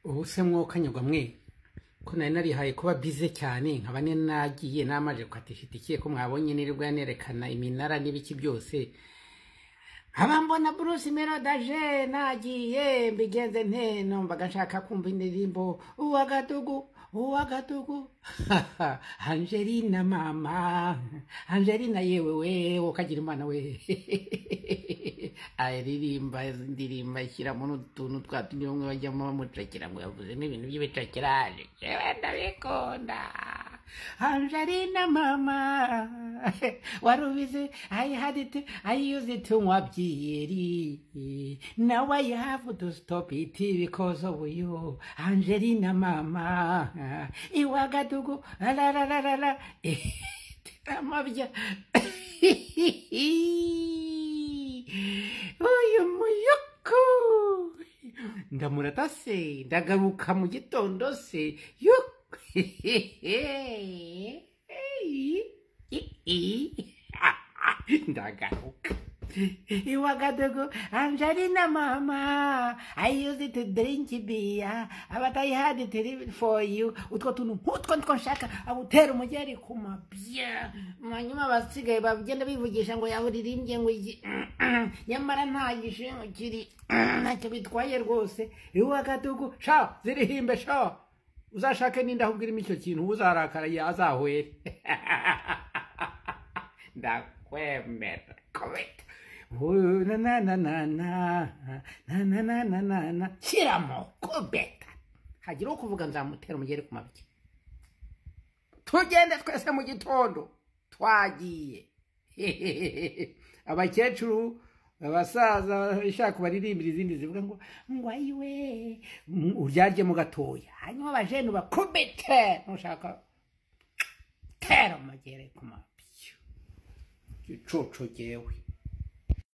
ubu se mwokanyagwa mwe ko nari narihaye kuba bize cyane nkaba nagiye namaje gukatisha itike ko mwabonye nirirwa yanerekana iminara n'ibiki byose nkaba mbona Bruce Melodie nagiye mbigenze nte numvaga nshaka kumva indirimbo uwagadugu Angelina mama Angelina yewe we ukagira imana we aririmba ndirimba ishyiramo n'utuntu twatunyomwe bajyamo bamucakira ngo yavuze n'ibintu by'ibicakiraje jewe ndabikunda Angelina mama warubize I use it to wabyeri now I have to stop it because of you Angelina mama iwagadugu la amabya uyu muyuku ndamurata se ndagaruka mu gitondo se ndagaruka iwagadugu Angelina mama I used it to drink beer but I had it for you utwo tuntu nk'utwo nshaka agutera umugeri ku mabya manyuma basigaye bagenda bivugisha ngo yaburirimbye ngo nyamara nta gishingo kiri ntacyo bitwaye rwose iwagadugu sha zirihimbe sha uzashake n'inda ahubwira icyo kintu uzarakara yazahwere ndakwemera kometa na shyiramo kubeta hagira ukuvuga nzamutera umugeri ku mabyi tugende twese mu gitondo twagiye abakecuru abasaza bashaka baririmbira izindi zivuga ngo ayiwe uryarye mu gatoya hanyuma abajene bakubite nushaka tera umugeri ku mabyi gicoco jewe